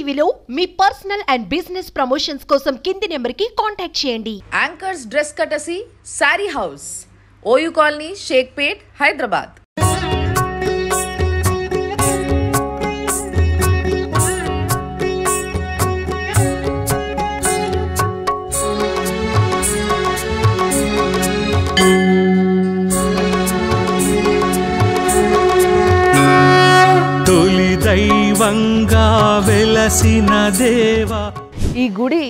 టీవీలో మీ personal and business promotions కోసం కింది నెంబర్కి కాంటాక్ట్ చేయండి. Anchors dress courtesy sorry house, OU colony, Shaikpet, Hyderabad. దైవంగా వెలసిన దేవా. ఈ గుడి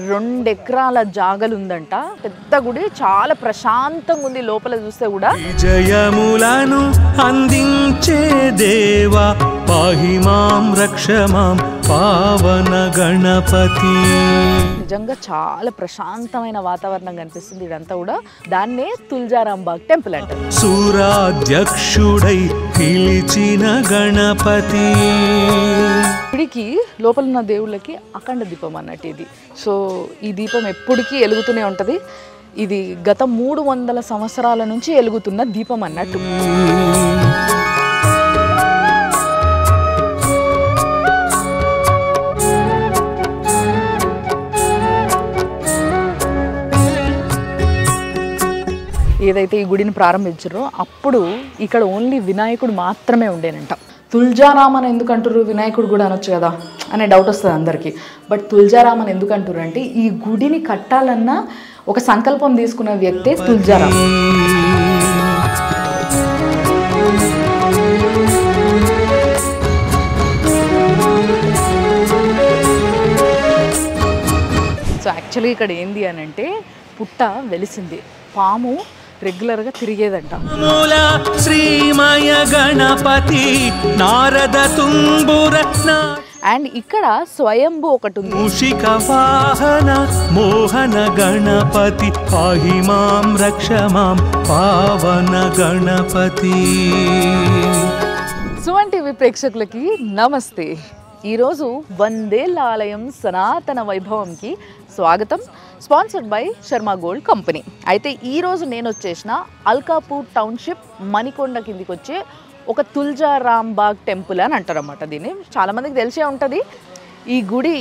2 ఎకరాల జాగలుందంట. పెద్ద గుడి, చాలా ప్రశాంతంగా ఉంది. లోపల చూస్తే కూడా విజయములను అందించే దేవా, పాహిమాం రక్షమాం పావన గణపతి. నిజంగా చాలా ప్రశాంతమైన వాతావరణం కనిపిస్తుంది ఇదంతా కూడా. దాన్నే తుల్జారాంబాగ్ టెంపుల్ అంటారు. సూరాధ్యక్షుడై పిలిచిన గణపతి. గుడికి లోపల ఉన్న దేవుళ్ళకి అఖండ దీపం అన్నట్టు ఇది. సో ఈ దీపం ఎప్పటికీ వెలుగుతూనే ఉంటుంది. ఇది గత 300 సంవత్సరాల నుంచి వెలుగుతున్న దీపం అన్నట్టు. ఏదైతే ఈ గుడిని ప్రారంభించారో అప్పుడు ఇక్కడ ఓన్లీ వినాయకుడు మాత్రమే ఉండేనంట. తుల్జారాం అని ఎందుకు అంటారు, వినాయకుడు కూడా అనొచ్చు కదా అనే డౌట్ వస్తుంది అందరికీ. బట్ తుల్జారాం అని ఎందుకు అంటారు అంటే ఈ గుడిని కట్టాలన్న ఒక సంకల్పం తీసుకున్న వ్యక్తే తుల్జారాం. సో యాక్చువల్లీ ఇక్కడ ఏంది అని అంటే పుట్ట వెలిసింది, పాము రెగ్యులర్గా తిరిగేదంట. శ్రీమయ గణపతి నారద తుంబురత్న. అండ్ ఇక్కడ స్వయంభూ ఒకటి ఉంది. మూషిక వాహన మోహన గణపతి, పాహిమాం రక్షమాం పావన గణపతి. సుమన్ టీవీ ప్రేక్షకులకి నమస్తే. ఈరోజు 100 ఏళ్ల ఆలయం సనాతన వైభవంకి స్వాగతం. Sponsored by Sharma gold company. అయితే ఈరోజు నేను వచ్చేసిన అల్కాపూర్ టౌన్షిప్ మణికొండ కిందికి వచ్చే ఒక తుల్జారాంబాగ్ టెంపుల్ అని అంటారు అన్నమాట. దీన్ని చాలామందికి తెలిసే ఉంటుంది. ఈ గుడి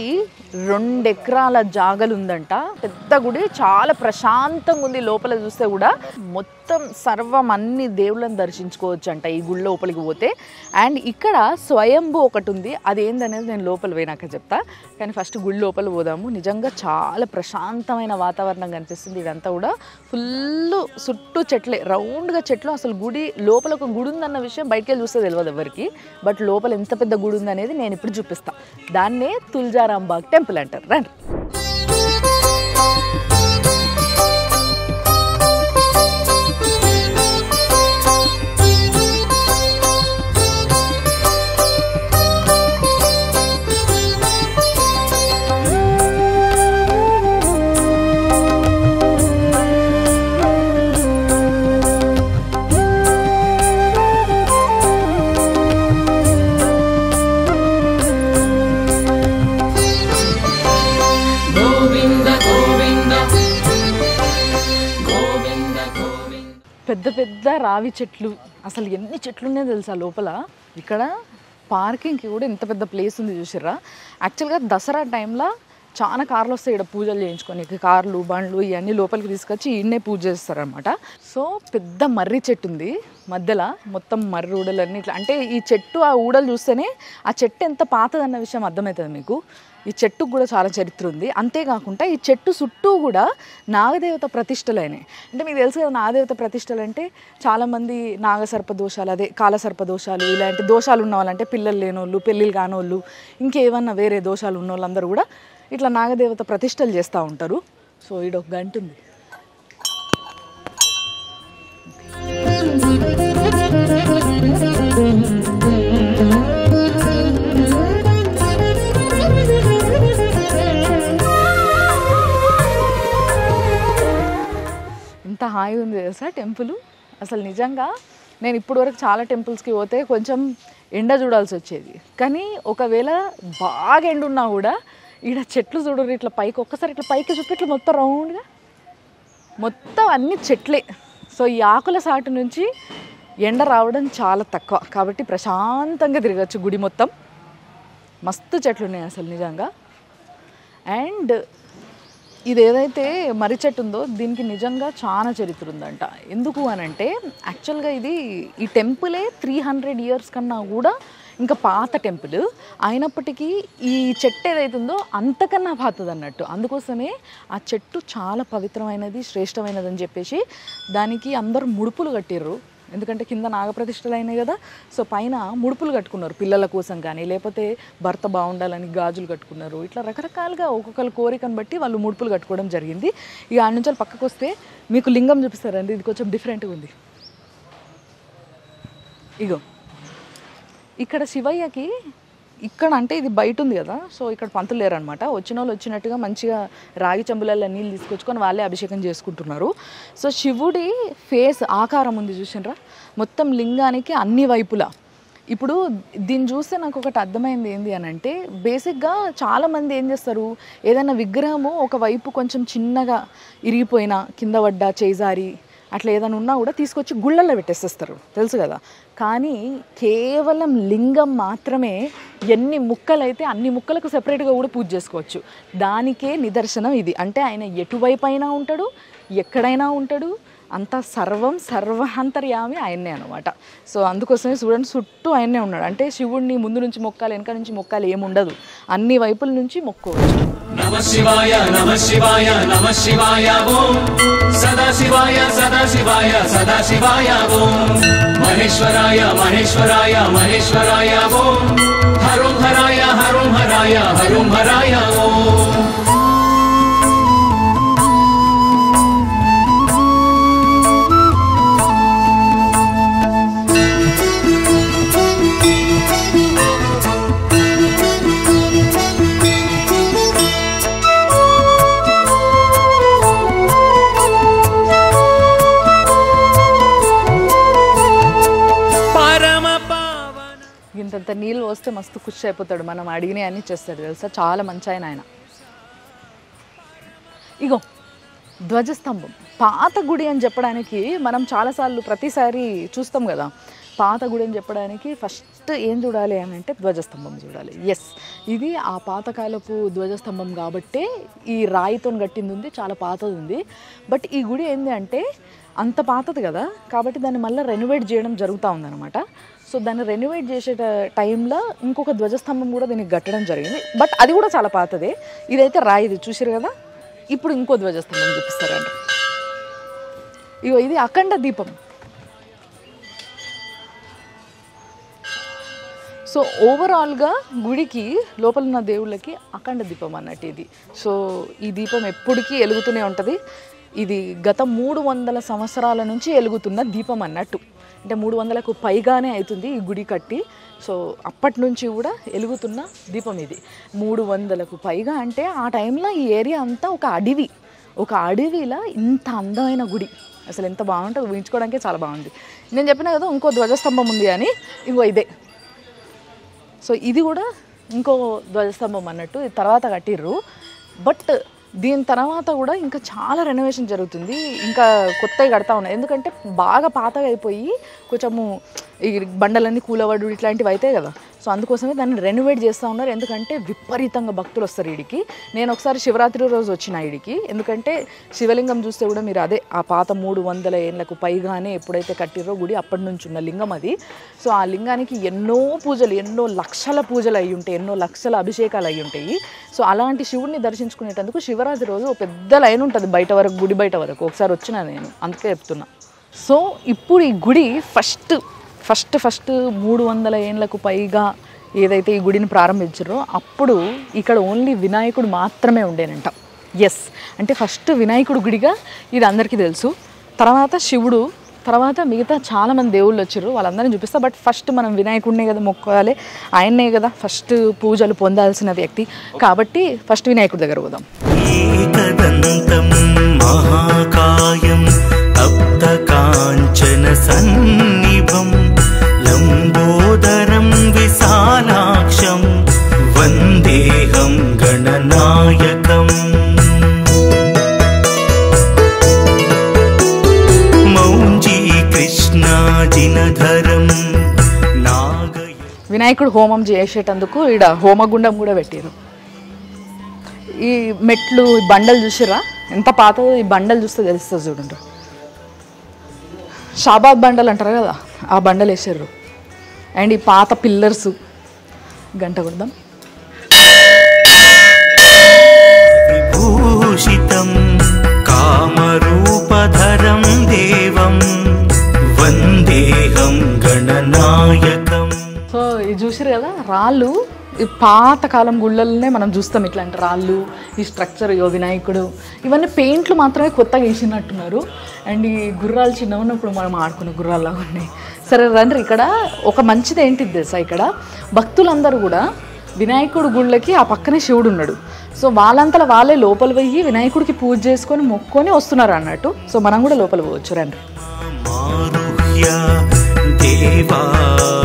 2 ఎకరాల జాగలుందంట. పెద్ద గుడి, చాలా ప్రశాంతంగా ఉంది. లోపల చూస్తే కూడా మొత్తం సర్వం అన్ని దేవుళ్ళని దర్శించుకోవచ్చు అంట ఈ గుడి లోపలికి పోతే. అండ్ ఇక్కడ స్వయంభూ ఒకటి ఉంది. అది ఏందనేది నేను లోపల పోయినాక చెప్తా. కానీ ఫస్ట్ గుడి లోపల పోదాము. నిజంగా చాలా ప్రశాంతమైన వాతావరణం కనిపిస్తుంది ఇదంతా కూడా. ఫుల్ చుట్టూ చెట్లే, రౌండ్గా చెట్లు. అసలు గుడి లోపల ఒక గుడి ఉందన్న విషయం బయటకి వెళ్ళి చూస్తే తెలియదు ఎవరికి. బట్ లోపల ఎంత పెద్ద గుడి ఉందనేది నేను ఇప్పుడు చూపిస్తాను. దాన్నే తుల్జారాంబాగ్ టెంపుల్ అంటారు. రండి. పెద్ద పెద్ద రావి చెట్లు, అసలు ఎన్ని చెట్లు ఉన్నాయో తెలుసా లోపల. ఇక్కడ పార్కింగ్కి కూడా ఎంత పెద్ద ప్లేస్ ఉంది చూసిర్రా. యాక్చువల్గా దసరా టైంలో చాలా కార్లు వస్తాయి ఇక్కడ పూజలు చేయించుకొని. కార్లు, బండ్లు ఇవన్నీ లోపలికి తీసుకొచ్చి ఈయన్నే పూజ చేస్తారనమాట. సో పెద్ద మర్రి చెట్టు ఉంది మధ్యలో, మొత్తం మర్రి ఊడలన్నీ ఇట్లా. అంటే ఈ చెట్టు, ఆ ఊడలు చూస్తేనే ఆ చెట్టు ఎంత పాతదన్న విషయం అర్థమవుతుంది మీకు. ఈ చెట్టుకు కూడా చాలా చరిత్ర ఉంది. అంతేకాకుండా ఈ చెట్టు చుట్టూ కూడా నాగదేవత ప్రతిష్టలైనాయి. అంటే మీకు తెలుసు కదా నాగదేవత ప్రతిష్టలు అంటే చాలామంది నాగసర్ప దోషాలు, అదే కాలసర్ప దోషాలు, ఇలాంటి దోషాలు ఉన్న వాళ్ళంటే పిల్లలు లేనోళ్ళు, పెళ్ళిళ్ళు కానోళ్ళు, ఇంకేమన్నా వేరే దోషాలు ఉన్న వాళ్ళందరూ కూడా ఇట్లా నాగదేవత ప్రతిష్టలు చేస్తూ ఉంటారు. సో ఈడొక గంట ఉంది. ఎంత హాయి ఉంది తెలుసా టెంపుల్. అసలు నిజంగా నేను ఇప్పుడు వరకు చాలా టెంపుల్స్కి పోతే కొంచెం ఎండ చూడాల్సి వచ్చేది. కానీ ఒకవేళ బాగా ఎండ ఉన్నా కూడా ఈడ చెట్లు చూడరు, ఇట్లా పైకి ఒక్కసారి ఇట్లా పైకి చూపి ఇట్లా మొత్తం రౌండ్గా మొత్తం అన్ని చెట్లే. సో ఈ ఆకుల సాటు నుంచి ఎండ రావడం చాలా తక్కువ, కాబట్టి ప్రశాంతంగా తిరగచ్చు గుడి మొత్తం. మస్తు చెట్లు ఉన్నాయి అసలు నిజంగా. అండ్ ఇది ఏదైతే మర్రి చెట్టు ఉందో దీనికి నిజంగా చాలా చరిత్ర ఉందంట. ఎందుకు అని అంటే యాక్చువల్గా ఈ టెంపులే 300 years కన్నా కూడా ఇంకా పాత టెంపుల్ అయినప్పటికీ ఈ చెట్టు ఏదైతే ఉందో అంతకన్నా పాతది అన్నట్టు. అందుకోసమే ఆ చెట్టు చాలా పవిత్రమైనది, శ్రేష్టమైనది అని చెప్పేసి దానికి అందరూ ముడుపులు కట్టిర్రు. ఎందుకంటే కింద నాగప్రతిష్టలు అయినాయి కదా, సో పైన ముడుపులు కట్టుకున్నారు పిల్లల కోసం కానీ, లేకపోతే భర్త బాగుండాలని గాజులు కట్టుకున్నారు. ఇట్లా రకరకాలుగా ఒక్కొక్కరు కోరికను బట్టి వాళ్ళు ముడుపులు కట్టుకోవడం జరిగింది. ఇక ఆడ నుంచి పక్కకు వస్తే మీకు లింగం చూపిస్తారండి. ఇది కొంచెం డిఫరెంట్గా ఉంది. ఇగో ఇక్కడ శివయ్యకి ఇక్కడ అంటే ఇది బయట ఉంది కదా, సో ఇక్కడ పంతులు లేరు అనమాట. వచ్చిన వాళ్ళు వచ్చినట్టుగా మంచిగా రాగి చెంబులలో నీళ్ళు తీసుకొచ్చుకొని వాళ్ళే అభిషేకం చేసుకుంటున్నారు. సో శివుడి ఫేస్ ఆకారం ఉంది చూసినరా, మొత్తం లింగానికి అన్ని వైపులా. ఇప్పుడు దీన్ని చూస్తే నాకు ఒకటి అర్థమైంది ఏంది అని అంటే, బేసిక్గా చాలామంది ఏం చేస్తారు, ఏదైనా విగ్రహము ఒకవైపు కొంచెం చిన్నగా ఇరిగిపోయినా కింద పడ్డా చేజారి అట్లా ఏదైనా ఉన్నా కూడా తీసుకొచ్చి గుళ్ళల్లో పెట్టేసేస్తారు, తెలుసు కదా. కానీ కేవలం లింగం మాత్రమే ఎన్ని ముక్కలైతే అన్ని ముక్కలకు సెపరేట్గా కూడా పూజ చేసుకోవచ్చు. దానికే నిదర్శనం ఇది. అంటే ఆయన ఎటువైపు అయినా ఉంటాడు, ఎక్కడైనా ఉంటాడు, అంతా సర్వాంతర్యామి ఆయన్నే అనమాట. సో అందుకోసమే చూడండి చుట్టూ ఆయన్నే ఉన్నాడు. అంటే శివుడిని ముందు నుంచి మొక్కాలి, వెనక నుంచి మొక్కాలి ఏముండదు, అన్ని వైపుల నుంచి మొక్కోవచ్చు. నమః శివాయ నమః శివాయ నమః శివాయ ఓం సదాశివాయ సదాశివాయ సదాశివాయ ఓం మహేశ్వరాయ మహేశ్వరాయ మహేశ్వరాయ ఓం హరం హరాయ హరం హరాయ హరం హరాయ ఓం. ఇంతంత నీళ్ళు వస్తే మస్తు ఖుషి అయిపోతాడు, మనం అడిగినే అన్నీ చేస్తాడు తెలుసా, చాలా మంచి ఆయన. ఇగో ధ్వజస్తంభం, పాత గుడి అని చెప్పడానికి మనం చాలాసార్లు ప్రతిసారి చూస్తాం కదా. పాత గుడి అని చెప్పడానికి ఫస్ట్ ఏం చూడాలి అని అంటే ధ్వజస్తంభం చూడాలి. ఎస్, ఇది ఆ పాతకాలపు ధ్వజస్తంభం కాబట్టే ఈ రాయితో కట్టింది ఉంది, చాలా పాతది ఉంది. బట్ ఈ గుడి ఏంది అంటే అంత పాతది కదా, కాబట్టి దాన్ని మళ్ళీ రెనోవేట్ చేయడం జరుగుతూ ఉందన్నమాట. సో దాన్ని రెనోవేట్ చేసే టైంలో ఇంకొక ధ్వజస్తంభం కూడా దీనికి కట్టడం జరిగింది. బట్ అది కూడా చాలా పాతదే. ఇదైతే రాయిది చూసారు కదా. ఇప్పుడు ఇంకో ధ్వజస్తంభం చూపిస్తారండి. ఇగో ఇది అఖండ దీపం. సో ఓవరాల్గా గుడికి లోపల ఉన్న దేవుళ్ళకి అఖండ దీపం అన్నట్టు ఇది. సో ఈ దీపం ఎప్పటికీ వెలుగుతూనే ఉంటుంది. ఇది గత 300 సంవత్సరాల నుంచి వెలుగుతున్న దీపం అన్నట్టు. అంటే 300కు పైగానే అవుతుంది ఈ గుడి కట్టి. సో అప్పటి నుంచి కూడా వెలుగుతున్న దీపం ఇది. 300కు పైగా అంటే ఆ టైంలో ఈ ఏరియా అంతా ఒక అడవిలో ఇంత అందమైన గుడి. అసలు ఎంత బాగుంటుంది, ఊహించుకోవడానికే చాలా బాగుంది. నేను చెప్పిన కదా ఇంకో ధ్వజస్తంభం ఉంది అని, ఇంకో ఇదే. సో ఇది కూడా ఇంకో ధ్వజస్తంభం అన్నట్టు, ఇది తర్వాత కట్టిర్రు. బట్ దీని తర్వాత కూడా ఇంకా చాలా రెనోవేషన్ జరుగుతుంది, ఇంకా కొత్తవి కడతా ఉన్నాయి. ఎందుకంటే బాగా పాతగా అయిపోయి కొంచెము ఈ బండలన్నీ కూలవడు ఇట్లాంటివి అవుతాయి కదా. సో అందుకోసమే దాన్ని రెనోవేట్ చేస్తూ ఉన్నారు. ఎందుకంటే విపరీతంగా భక్తులు వస్తారు ఈడికి. నేను ఒకసారి శివరాత్రి రోజు వచ్చిన ఈడికి, ఎందుకంటే శివలింగం చూస్తే కూడా మీరు అదే ఆ పాత 300 ఏళ్ళకు పైగానే ఎప్పుడైతే కట్టిరో గుడి అప్పటి నుంచి ఉన్న లింగం అది. సో ఆ లింగానికి ఎన్నో పూజలు, ఎన్నో లక్షల పూజలు అయ్యి ఉంటాయి, ఎన్నో లక్షల అభిషేకాలు అయ్యి ఉంటాయి. సో అలాంటి శివుడిని దర్శించుకునేటందుకు శివరాత్రి రోజు ఒక పెద్ద లైన్ ఉంటుంది బయట వరకు, గుడి బయట వరకు. ఒకసారి వచ్చిన నేను, అందుకే చెప్తున్నా. సో ఇప్పుడు ఈ గుడి ఫస్ట్ 300 ఏళ్ళకు పైగా ఏదైతే ఈ గుడిని ప్రారంభించారో అప్పుడు ఇక్కడ ఓన్లీ వినాయకుడు మాత్రమే ఉండేనంట. ఎస్, అంటే ఫస్ట్ వినాయకుడు గుడిగా ఇది అందరికీ తెలుసు. తర్వాత శివుడు, తర్వాత మిగతా చాలామంది దేవుళ్ళు వచ్చారు, వాళ్ళందరినీ చూపిస్తా. బట్ ఫస్ట్ మనం వినాయకుడినే కదా మొక్కాలి, ఆయన్నే కదా ఫస్ట్ పూజలు పొందాల్సిన వ్యక్తి. కాబట్టి ఫస్ట్ వినాయకుడి దగ్గర పోదాం. ఏకదంతం మహాకాయం తప్తకాంచన సన్నిభం లంబోదరం విశాలాక్షం వందేహం గణనాయకం మౌంజీ కృష్ణాజినధరం వినాయకుడు హోమం చేసేటందుకు ఈడ హోమగుండం కూడా పెట్టారు. ఈ మెట్లు ఈ బండలు చూసిరా ఎంత పాతదో, ఈ బండలు చూస్తే తెలుస్తుంది చూడండి. షాబాద్ బండలు అంటారు కదా, ఆ బండలు వేసారు. అండ్ ఈ పాత పిల్లర్స్ గంట కొడదాం. విభూషితం కామరూపధరం దేవం వందేహం గణనాయకం. సో ఇది చూసారు కదా, రాళ్ళు ఈ పాతకాలం గుళ్ళల్లోనే మనం చూస్తాం ఇట్లాంటి రాళ్ళు, ఈ స్ట్రక్చర్, వినాయకుడు, ఇవన్నీ పెయింట్లు మాత్రమే కొత్తగా వేసినట్టున్నారు. అండ్ ఈ గుర్రాలు చిన్నగా ఉన్నప్పుడు మనం ఆడుకునే గుర్రాల్లాగా ఉన్నాయి. సరే రండి, ఇక్కడ ఒక మంచిది ఏంటిది తెలుసా, ఇక్కడ భక్తులందరూ కూడా వినాయకుడు గుళ్ళకి ఆ పక్కనే శివుడు ఉన్నాడు. సో వాళ్ళంతలో వాళ్ళే లోపల పోయి వినాయకుడికి పూజ చేసుకొని మొక్కుకొని వస్తున్నారు అన్నట్టు. సో మనం కూడా లోపల పోవచ్చు రండి. దేవాసురమహావే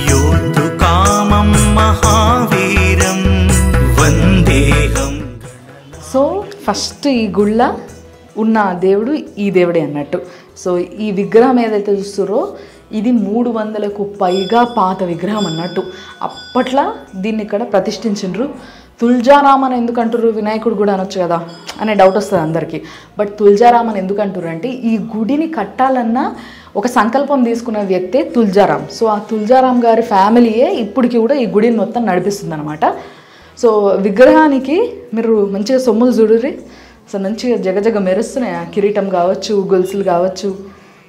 యోద్ధు కామం మహావీరం వందేహం. సో ఫస్ట్ ఈ గుళ్ళ ఉన్న దేవుడు ఈ దేవుడే అన్నట్టు. సో ఈ విగ్రహం ఏదైతే చూస్తారో ఇది 300కు పైగా పాత విగ్రహం అన్నట్టు. అప్పట్లో దీన్ని ఇక్కడ ప్రతిష్ఠించిండ్రు. తుల్జారామ్ అని ఎందుకు అంటారు, వినాయకుడు కూడా అనొచ్చు కదా అనే డౌట్ వస్తుంది అందరికీ. బట్ తుల్జారామ్ అని ఎందుకు అంటారు అంటే ఈ గుడిని కట్టాలన్న ఒక సంకల్పం తీసుకున్న వ్యక్తే తుల్జారామ్. సో ఆ తుల్జారామ్ గారి ఫ్యామిలీయే ఇప్పటికి కూడా ఈ గుడిని మొత్తం నడిపిస్తుంది అనమాట. సో విగ్రహానికి మీరు మంచిగా సొమ్ములు చూడుర్రి, సో మంచిగా జగజగ మెరుస్తున్నాయి. ఆ కిరీటం కావచ్చు, గొలుసులు కావచ్చు,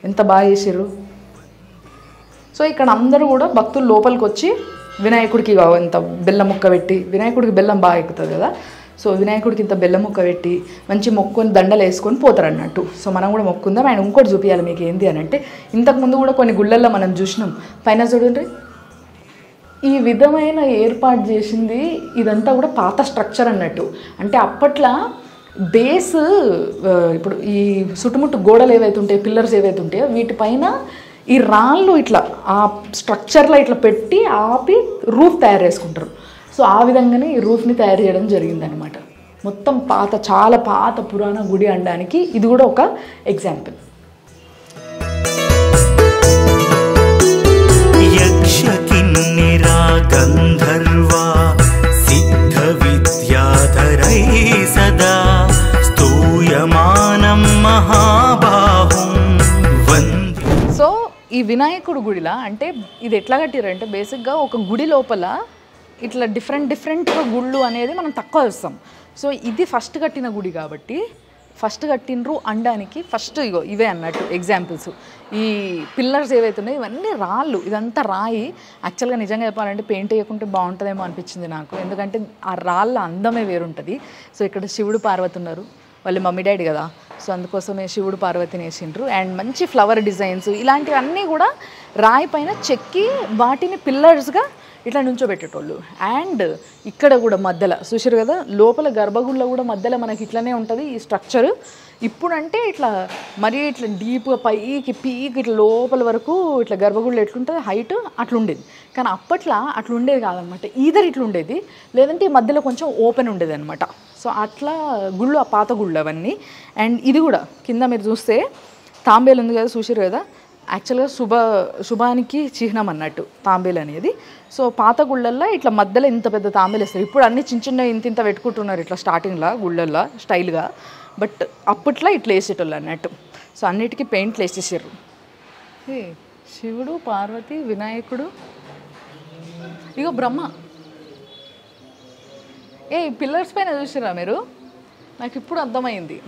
ఎంత బాగా చేసారు. సో ఇక్కడ అందరూ కూడా భక్తులు లోపలికి వచ్చి వినాయకుడికి ఇంత బెల్లం ముక్క పెట్టి, వినాయకుడికి బెల్లం బాగా ఎక్కుతుంది కదా, సో వినాయకుడికి ఇంత బెల్లం ముక్క పెట్టి మంచి మొక్కుని దండలు వేసుకొని పోతారు అన్నట్టు. సో మనం కూడా మొక్కుందాం. ఆయన ఇంకోటి చూపించాలి మీకు ఏంటి అని అంటే, ఇంతకుముందు కూడా కొన్ని గుళ్ళల్లో మనం చూసినాం. పైన చూడండి, ఈ విధమైన ఏర్పాటు చేసింది ఇదంతా కూడా పాత స్ట్రక్చర్ అన్నట్టు. అంటే అప్పట్లో బేస్, ఇప్పుడు ఈ చుట్టుముట్టు గోడలు ఏవైతే ఉంటాయో, పిల్లర్స్ ఏవైతే ఉంటాయో వీటిపైన ఈ రాళ్ళు ఇట్లా ఆ స్ట్రక్చర్లో ఇట్లా పెట్టి ఆపి రూఫ్ తయారు చేసుకుంటారు. సో ఆ విధంగానే ఈ రూఫ్ని తయారు చేయడం జరిగిందనమాట. మొత్తం పాత, చాలా పాత పురాణ గుడి అనడానికి ఇది కూడా ఒక ఎగ్జాంపుల్. యక్ష కిన్నెరా గంధర్వా సిద్ధ విద్యాధరై సదా స్తూయమానం మహాబాహుం వందే. సో ఈ వినాయకుడు గుడిలా అంటే ఇది ఎట్లా కట్టిరంటే బేసిక్గా ఒక గుడి లోపల ఇట్లా డిఫరెంట్గా గుళ్ళు అనేది మనం తక్కువ చూస్తాం. సో ఇది ఫస్ట్ కట్టిన గుడి కాబట్టి ఫస్ట్ కట్టినరు అనడానికి ఫస్ట్ ఇగో ఇవే అన్నట్టు ఎగ్జాంపుల్స్. ఈ పిల్లర్స్ ఏవైతే ఉన్నాయో ఇవన్నీ రాళ్ళు, ఇదంతా రాయి. యాక్చువల్గా నిజంగా చెప్పాలంటే పెయింట్ వేయకుంటే బాగుంటుందేమో అనిపించింది నాకు, ఎందుకంటే ఆ రాళ్ళ అందమే వేరుంటుంది. సో ఇక్కడ శివుడు పార్వతి ఉన్నారు, వాళ్ళ మమ్మీ డాడీ కదా, సో అందుకోసమే శివుడు పార్వతిని వేసిండ్రు. అండ్ మంచి ఫ్లవర్ డిజైన్స్ ఇలాంటివన్నీ కూడా రాయి పైన చెక్కి వాటిని పిల్లర్స్గా ఇట్లా నుంచోబెట్టేటోళ్ళు. అండ్ ఇక్కడ కూడా మధ్యలో చూసారు కదా, లోపల గర్భగుడిలో కూడా మధ్యలో మనకి ఇట్లనే ఉంటుంది ఈ స్ట్రక్చర్. ఇప్పుడంటే ఇట్లా మరీ ఇట్లా డీప్గా పైకి పీకి ఇట్లా లోపల వరకు ఇట్లా గర్భగుడిలో ఎట్లుంటుంది హైట్ అట్లా ఉండేది. కానీ అప్పట్లో అట్లా ఉండేది కాదనమాట. ఈధర్ ఇట్లా ఉండేది, లేదంటే ఈ మధ్యలో కొంచెం ఓపెన్ ఉండేది అనమాట. సో అట్లా గుళ్ళు, ఆ పాత గుళ్ళు అవన్నీ. అండ్ ఇది కూడా కింద మీరు చూస్తే తాంబేలు ఉంది కదా, చూసారు కదా, యాక్చువల్గా శుభానికి చిహ్నం అన్నట్టు తాంబేలు అనేది. సో పాత గుళ్ళల్లో ఇట్లా మధ్యలో ఇంత పెద్ద తాంబేలు వేస్తారు. ఇప్పుడు అన్ని చిన్న చిన్న ఇంత పెట్టుకుంటున్నారు ఇట్లా స్టార్టింగ్లో గుళ్ళల్లో స్టైల్గా. బట్ అప్పట్లో ఇట్లా వేసేటోళ్ళు అన్నట్టు. సో అన్నిటికీ పెయింట్లు వేసేసారు. శివుడు, పార్వతి, వినాయకుడు, ఇగో బ్రహ్మ. పిల్లర్స్ పైన చూసిరా మీరు, నాకు ఇప్పుడు అర్థమైంది.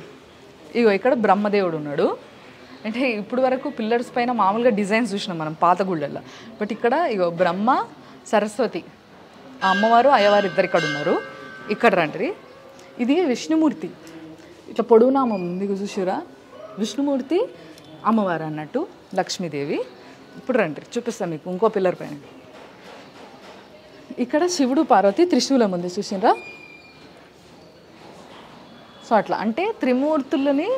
ఇగో ఇక్కడ బ్రహ్మదేవుడు ఉన్నాడు. అంటే ఇప్పుడు వరకు పిల్లర్స్ పైన మామూలుగా డిజైన్స్ చూసినాం మనం పాత గుళ్ళల్లో. బట్ ఇక్కడ ఇగో బ్రహ్మ, సరస్వతి, ఆ అమ్మవారు అయ్యవారు ఇద్దరు ఇక్కడ ఉన్నారు. ఇక్కడ రండి, ఇది విష్ణుమూర్తి. ఇట్లా పొడుగునామం మీకు చూసిరా, విష్ణుమూర్తి అమ్మవారు అన్నట్టు, లక్ష్మీదేవి. ఇప్పుడు రండి చూపిస్తాను మీకు ఇంకో పిల్లర్ పైన. ఇక్కడ శివుడు, పార్వతి, త్రిశూలం ఉంది చూసిరా. సో అట్లా అంటే త్రిమూర్తులని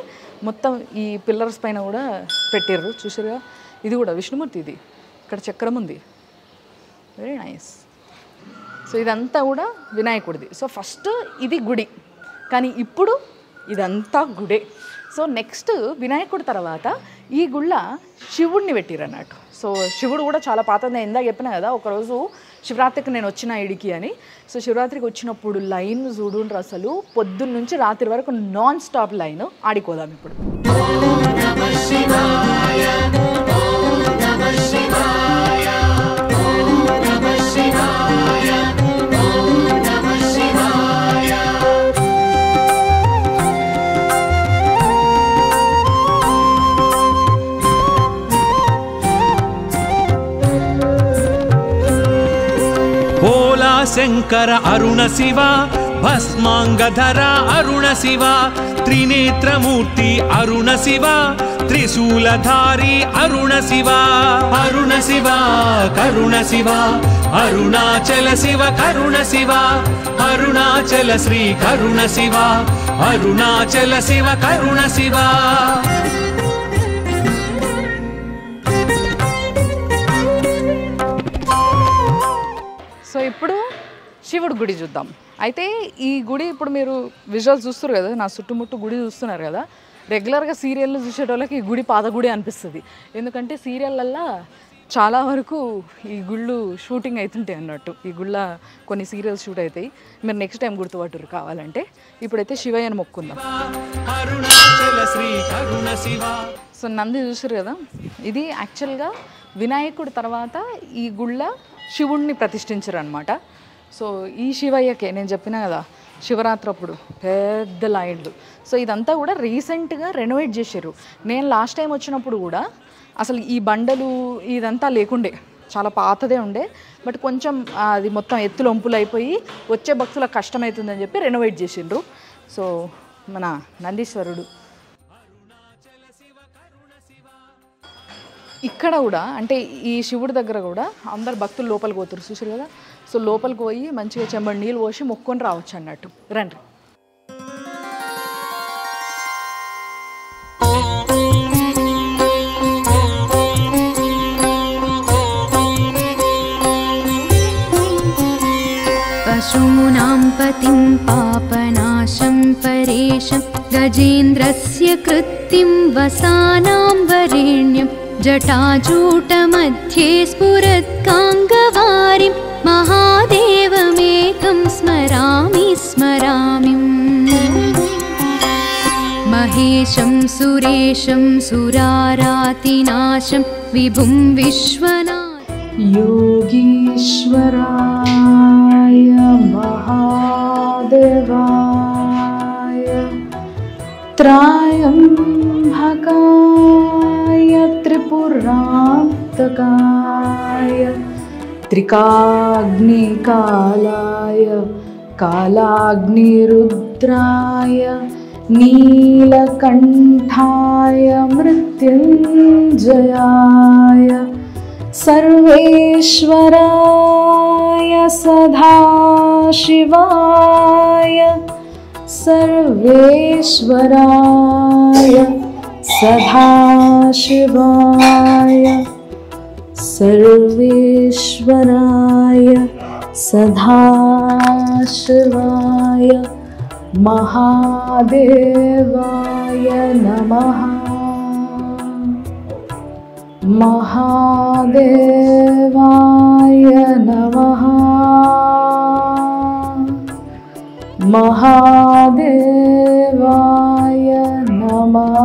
మొత్తం ఈ పిల్లర్స్ పైన కూడా పెట్టారు చూసారుగా. ఇది కూడా విష్ణుమూర్తి, ఇది ఇక్కడ చక్రం ఉంది, వెరీ నైస్. సో ఇదంతా కూడా వినాయకుడిది. సో ఫస్ట్ ఇది గుడి, కానీ ఇప్పుడు ఇదంతా గుడే. సో నెక్స్ట్ వినాయకుడి తర్వాత ఈ గుళ్ళ శివుడిని పెట్టిరు అన్నట్టు. సో శివుడు కూడా చాలా పాతది, ఇందాక చెప్పినా కదా ఒకరోజు శివరాత్రికి నేను వచ్చిన ఇడికి అని. సో శివరాత్రికి వచ్చినప్పుడు లైన్ చూడుండ్రు, అసలు పొద్దున్న నుంచి రాత్రి వరకు నాన్ స్టాప్ లైన్. ఆడిపోదాం ఇప్పుడు. శంకర అరుణ శివ భస్మాంగధర అరుణ శివ త్రినేత్రమూర్తి అరుణ శివ త్రిశూలధారి అరుణ శివ అరుణ శివ కరుణ శివ అరుణాచల శివ కరుణ శివ అరుణాచల శ్రీ కరుణ శివ అరుణాచల శివ కరుణ శివ. సో ఇప్పుడు శివుడి గుడి చూద్దాం. అయితే ఈ గుడి ఇప్పుడు మీరు విజువల్స్ చూస్తారు కదా, నా చుట్టుముట్టు గుడి చూస్తున్నారు కదా. రెగ్యులర్గా సీరియల్లో చూసేటోళ్ళకి ఈ గుడి పాత గుడి అనిపిస్తుంది, ఎందుకంటే సీరియళ్ళల్లో చాలా వరకు ఈ గుళ్ళు షూటింగ్ అవుతుంటాయి అన్నట్టు. ఈ గుళ్ళ కొన్ని సీరియల్స్ షూట్ అవుతాయి, మీరు నెక్స్ట్ టైం గుర్తుపట్టురు కావాలంటే. ఇప్పుడైతే శివయ్యను మొక్కుందాం. సో నంది చూసారు కదా, ఇది యాక్చువల్గా వినాయకుడి తర్వాత ఈ గుళ్ళ శివుణ్ణి ప్రతిష్ఠించారు అనమాట. సో ఈ శివయ్యకే నేను చెప్పినా కదా శివరాత్రి అప్పుడు పెద్ద లైన్లు. సో ఇదంతా కూడా రీసెంట్గా రెనోవేట్ చేశారు. నేను లాస్ట్ టైం వచ్చినప్పుడు కూడా అసలు ఈ బండలు ఇదంతా లేకుండే, చాలా పాతదే ఉండే. బట్ కొంచెం అది మొత్తం ఎత్తులు ఒంపులు అయిపోయి వచ్చే భక్తులకు కష్టమవుతుందని చెప్పి రెనోవేట్ చేసిండ్రు. సో మన నందీశ్వరుడు ఇక్కడ కూడా, అంటే ఈ శివుడి దగ్గర కూడా అందరు భక్తులు లోపలికి పోతారు చూసారు కదా. సో లోపలికి పోయి మంచిగా చెంబడి నీళ్ళు పోసి మొక్కొని రావచ్చు అన్నట్టు. రండి. పశూనాం పతిం పాపనాశం పరేశం గజేంద్రస్య కృత్తిం వసానాం వరేణ్యం జటాజూటमध्ये స్ఫురత్కాంగవారిం మహాదేవమేకం స్మరామి స్మరామి. మహేశం సురేశం సురారాతినాశం విభుం విశ్వనాథ యోగీశ్వరాయ మహాదేవాయ త్రయంబకాయ త్రిపురాంతకాయ త్రికాగ్నికాలాయ కాలాగ్నిరుద్రాయ నీలకంఠాయ మృత్యుంజయాయ సర్వేశ్వరాయ సదాశివాయ సర్వేశ్వరాయ సదాశివాయ సర్వేశ్వరాయ సదాశివాయ మహాదేవాయ నమః. మహాదేవాయ నమః. మహాదేవాయ నమః.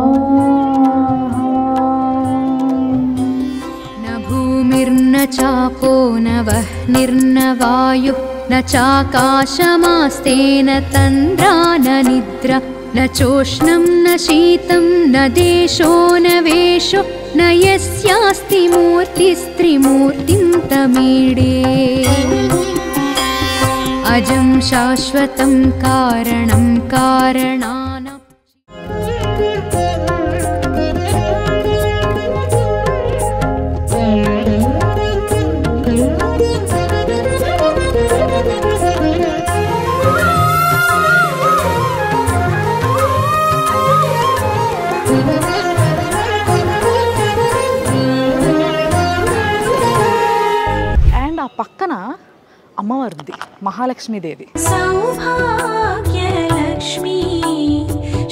న భూమిర్న చాపో న వహ్నిర్న వాయుః న చాకాశమాస్తేన తంద్రా న నిద్ర న చోష్ణం న శీతం న దేశో న వేషో న యస్యాస్తి మూర్తిస్త్రిమూర్తిం తమీడే. అజం శాశ్వతం కారణం కారణానాం. అండ్ ఆ పక్కన అమ్మవారిది మహాలక్ష్మీదేవి. సౌభాగ్యలక్ష్మి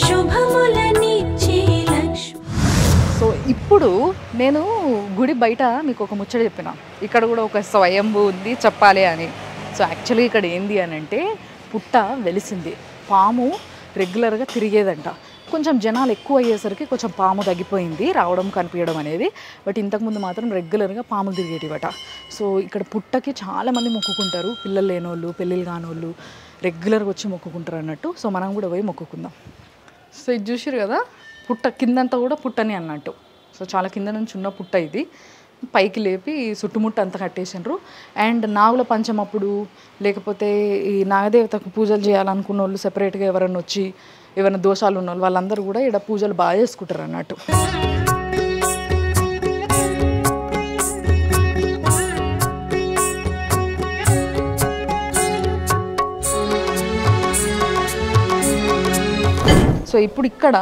శుభములనిచ్చే నేను గుడి బయట మీకు ఒక ముచ్చట చెప్పిన, ఇక్కడ కూడా ఒక స్వయంభూ ఉంది చెప్పాలి అని. సో యాక్చువల్లీ ఇక్కడ ఏంది అని అంటే పుట్ట వెలిసింది, పాము రెగ్యులర్గా తిరిగేదంట. కొంచెం జనాలు ఎక్కువ అయ్యేసరికి కొంచెం పాము తగ్గిపోయింది రావడం కనిపించడం అనేది. బట్ ఇంతకుముందు మాత్రం రెగ్యులర్గా పాములు తిరిగేటివట. సో ఇక్కడ పుట్టకి చాలామంది మొక్కుకుంటారు, పిల్లలు లేనోళ్ళు, పెళ్ళిళ్ళు కానోళ్ళు రెగ్యులర్గా వచ్చి మొక్కుకుంటారు అన్నట్టు. సో మనం కూడా పోయి మొక్కుకుందాం. సో ఇది చూసారు కదా, పుట్ట కిందంతా కూడా పుట్టని అన్నట్టు. సో చాలా కింద నుంచి ఉన్న పుట్ట ఇది, పైకి లేపి చుట్టుముట్ట అంతా కట్టేసినారు. అండ్ నాగుల పంచమప్పుడు లేకపోతే ఈ నాగదేవతకు పూజలు చేయాలనుకున్న వాళ్ళు సెపరేట్గా ఎవరైనా వచ్చి ఏమైనా దోషాలు ఉన్న వాళ్ళు వాళ్ళందరూ కూడా ఇక్కడ పూజలు బాగా చేసుకుంటారు అన్నట్టు. సో ఇప్పుడు ఇక్కడ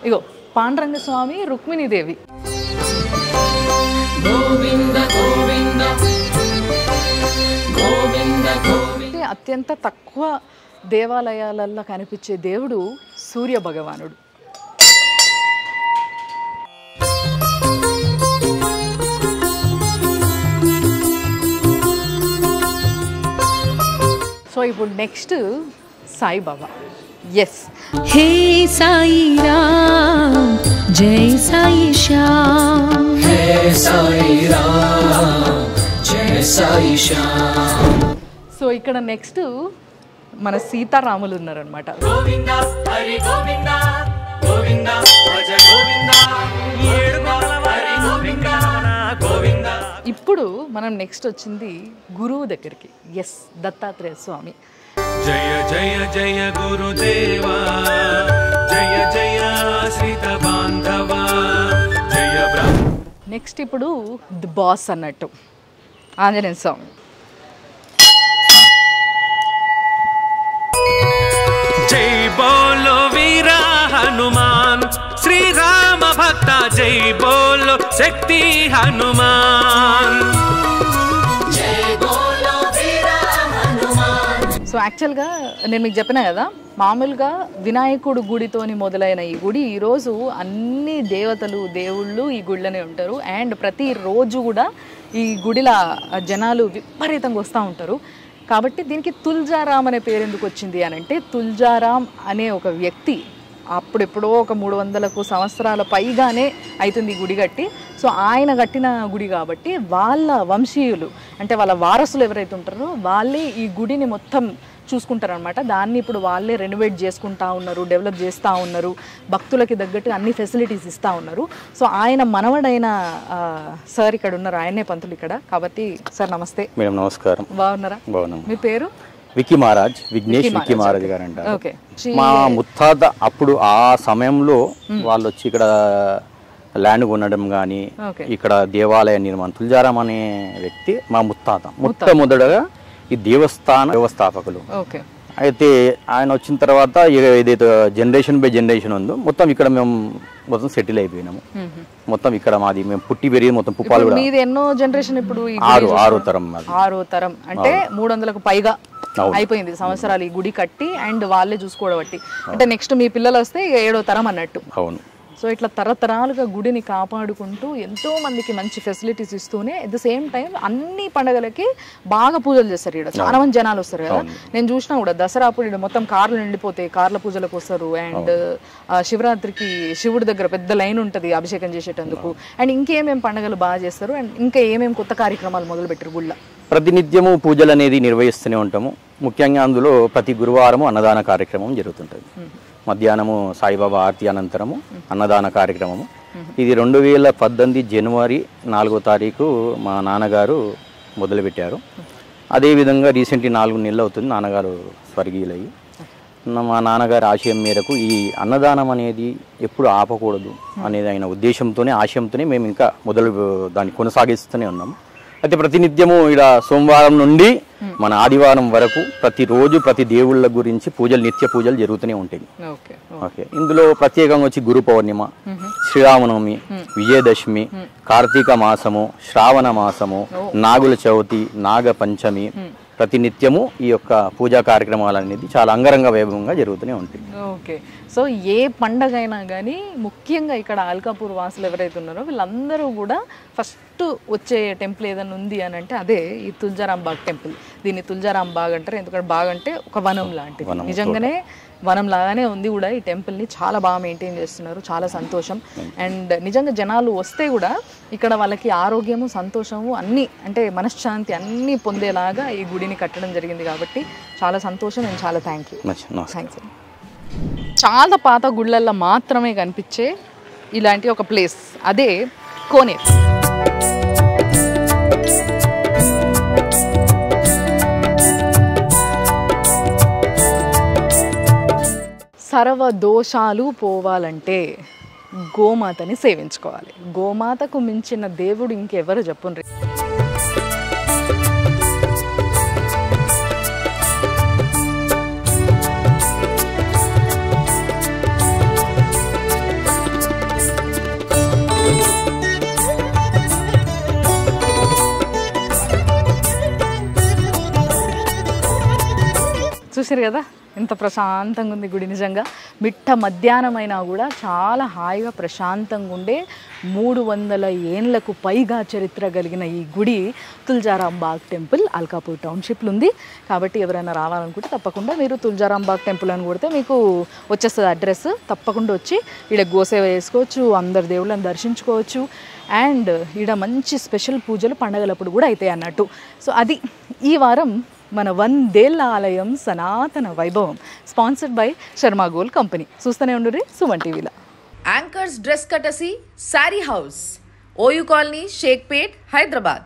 ఇగో పాండురంగ స్వామి, రుక్మిణీదేవి. అత్యంత తక్కువ దేవాలయాలలో కనిపించే దేవుడు సూర్య భగవానుడు. సో ఇప్పుడు నెక్స్ట్ సాయిబాబా. ఎస్, हे साई राम जय साई श्याम, हे साई राम जय साई श्याम. సో ఇక్కడ నెక్స్ట్ మన సీతారాములు ఉన్నారనమాట. గోవింద హరి గోవింద గోవింద భజ గోవింద హరి గోవింద గోవింద. ఇప్పుడు మనం నెక్స్ట్ వచ్చింది గురువు దగ్గరికి. ఎస్, దత్తాత్రేయ స్వామి. జయ జయ జయ గురుదేవా, జయ జయ శ్రీత బాంధవ, జయ బ్రహ్మ. నెక్స్ట్ ఇప్పుడు ది బాస్ అన్నట్టు ఆంజనేయ స్వామి. జై బోలో వీర హనుమాన్, శ్రీరామ భక్త జై బోలో శక్తి హనుమాన్. సో యాక్చువల్గా నేను మీకు చెప్పినా కదా, మామూలుగా వినాయకుడు గుడితోని మొదలైన ఈ గుడి ఈరోజు అన్ని దేవతలు దేవుళ్ళు ఈ గుడిలోనే ఉంటారు. అండ్ ప్రతిరోజు కూడా ఈ గుడిలో జనాలు విపరీతంగా వస్తూ ఉంటారు. కాబట్టి దీనికి తుల్జారాం అనే పేరు ఎందుకు వచ్చింది అని అంటే, తుల్జారాం అనే ఒక వ్యక్తి అప్పుడెప్పుడో ఒక 300 సంవత్సరాల పైగానే అవుతుంది ఈ గుడి కట్టి. సో ఆయన కట్టిన గుడి కాబట్టి వాళ్ళ వంశీయులు అంటే వాళ్ళ వారసులు ఎవరైతే ఉంటారో వాళ్ళే ఈ గుడిని మొత్తం చూసుకుంటారు అనమాట. దాన్ని ఇప్పుడు వాళ్ళే రెనోవేట్ చేసుకుంటా ఉన్నారు, డెవలప్ చేస్తూ ఉన్నారు, భక్తులకి తగ్గట్టు అన్ని ఫెసిలిటీస్ ఇస్తూ ఉన్నారు. సో ఆయన మనవడైన సార్ ఇక్కడ ఉన్నారు, ఆయనే పంతులు ఇక్కడ. కాబట్టి సార్ నమస్తే. మేడం నమస్కారం. బాగున్నారా? బాగున్నాం. మీ పేరు? వికీ మహారాజ్, విఘ్నేష్ వికీ మహారాజ్ గారు అంటారు. ఓకే. మా ముత్తాత అప్పుడు ఆ సమయంలో వాళ్ళు వచ్చి ఇక్కడ ల్యాండ్ కొనడం కానీ ఇక్కడ దేవాలయ నిర్మాణం, తుల్జారాం అనే వ్యక్తి మా ముత్తాత మొట్టమొదటగా ఈ దేవస్థాన వ్యవస్థాపకులు. అయితే ఆయన వచ్చిన తర్వాత ఏదైతే జనరేషన్ బై జనరేషన్ ఉందో మొత్తం ఇక్కడ మేము మొత్తం సెటిల్ అయిపోయినాము. మొత్తం ఇక్కడ మాది మేము పుట్టి పెరిగి మొత్తం పుప్పాలు కూడా. మీది ఎన్నో జనరేషన్ ఇప్పుడు? ఆరో తరం. 6వ తరం అంటే 300కు పైగా అయిపోయింది సంవత్సరాలు ఈ గుడి కట్టి అండ్ వాళ్ళే చూసుకోవడం బట్టి. అంటే నెక్స్ట్ మీ పిల్లలు వస్తే 7వ తరం అన్నట్టు. అవును. సో ఇట్లా తరతరాలుగా గుడిని కాపాడుకుంటూ ఎంతో మందికి మంచి ఫెసిలిటీస్ ఇస్తూనే అట్ ద సేమ్ టైం అన్ని పండుగలకి బాగా పూజలు చేస్తారు. ఇక్కడ చాలా మంది జనాలు వస్తారు కదా, నేను చూసినా కూడా దసరా అప్పుడు ఇక్కడ మొత్తం కార్లు నిండిపోతాయి, కార్ల పూజలకు వస్తారు. అండ్ శివరాత్రికి శివుడి దగ్గర పెద్ద లైన్ ఉంటుంది అభిషేకం చేసేటందుకు. అండ్ ఇంకేమేమి పండుగలు బాగా చేస్తారు అండ్ ఇంకా ఏమేమి కొత్త కార్యక్రమాలు మొదలు పెట్టారు గుళ్ళ? ప్రతినిత్యము పూజలు అనేది నిర్వహిస్తూనే ఉంటాము. ముఖ్యంగా అందులో ప్రతి గురువారము అన్నదాన కార్యక్రమం జరుగుతుంటుంది. మధ్యాహ్నము సాయిబాబా ఆరతి అనంతరము అన్నదాన కార్యక్రమము. ఇది 2018 జనవరి 4వ తారీఖు మా నాన్నగారు మొదలుపెట్టారు. అదేవిధంగా రీసెంట్లీ 4 నెలలు అవుతుంది నాన్నగారు స్వర్గీయులయ్యి. మా నాన్నగారి ఆశయం మేరకు ఈ అన్నదానం అనేది ఎప్పుడు ఆపకూడదు అనేది ఆయన ఉద్దేశంతోనే ఆశయంతోనే మేము ఇంకా దాన్ని కొనసాగిస్తూనే ఉన్నాము. అయితే ప్రతినిత్యము ఇక్కడ సోమవారం నుండి మన ఆదివారం వరకు ప్రతిరోజు ప్రతి దేవుళ్ళ గురించి పూజలు, నిత్య పూజలు జరుగుతూనే ఉంటాయి. ఓకే. ఇందులో ప్రత్యేకంగా వచ్చి గురు పౌర్ణిమ, శ్రీరామనవమి, విజయదశమి, కార్తీక మాసము, శ్రావణ మాసము, నాగుల చవితి, నాగ పంచమి, ప్రతినిత్యము ఈ యొక్క పూజా కార్యక్రమాలు అనేది చాలా అంగరంగ వైభవంగా జరుగుతూనే ఉంటాయి. ఓకే, సో ఏ పండగ అయినా కానీ ముఖ్యంగా ఇక్కడ అల్కాపూర్ వాసులు ఎవరైతే ఉన్నారో వీళ్ళందరూ కూడా ఫస్ట్ వచ్చే టెంపుల్ ఏదైనా ఉంది అని అంటే అదే ఈ తుల్జారాం బాగ్ టెంపుల్. దీన్ని తుల్జారాం బాగ్ అంటారు, ఎందుకంటే బాగ్ అంటే ఒక వనం లాంటిది. నిజంగానే వనం లాగానే ఉంది కూడా ఈ టెంపుల్ని. చాలా బాగా మెయింటైన్ చేస్తున్నారు, చాలా సంతోషం. అండ్ నిజంగా జనాలు వస్తే కూడా ఇక్కడ వాళ్ళకి ఆరోగ్యము, సంతోషము అన్నీ, అంటే మనశ్శాంతి అన్నీ పొందేలాగా ఈ గుడిని కట్టడం జరిగింది. కాబట్టి చాలా సంతోషం అండ్ చాలా థ్యాంక్స్. చాలా పాత గుళ్ళల్లో మాత్రమే కనిపించే ఇలాంటి ఒక ప్లేస్, అదే కోనేరు. సర్వ దోషాలు పోవాలంటే గోమాతని సేవించుకోవాలి. గోమాతకు మించిన దేవుడు ఇంకెవరు చెప్పుండ్రి. చూసారు కదా ఎంత ప్రశాంతంగా ఉంది గుడి. నిజంగా మిట్ట మధ్యాహ్నం అయినా కూడా చాలా హాయిగా ప్రశాంతంగా ఉండే 300 ఏళ్లకు పైగా చరిత్ర కలిగిన ఈ గుడి తుల్జారాం బాగ్ టెంపుల్ అల్కాపూర్ టౌన్షిప్లో ఉంది. కాబట్టి ఎవరైనా రావాలనుకుంటే తప్పకుండా మీరు తుల్జారాం బాగ్ టెంపుల్ అని కొడితే మీకు వచ్చేస్తుంది అడ్రస్. తప్పకుండా వచ్చి ఈడ గోసేవ చేసుకోవచ్చు, అందరు దేవుళ్ళని దర్శించుకోవచ్చు. అండ్ ఈడ మంచి స్పెషల్ పూజలు పండగలప్పుడు కూడా అవుతాయి అన్నట్టు. సో అది ఈ వారం మన 100 ఏళ్ల ఆలయం సనాతన వైభవం, sponsored by Sharma gold company. చూస్తూనే ఉండుర్రి సుమన్ టీవీలో. యాంకర్స్ డ్రెస్ కటసి sari house, OU colony, Shaikpet, Hyderabad.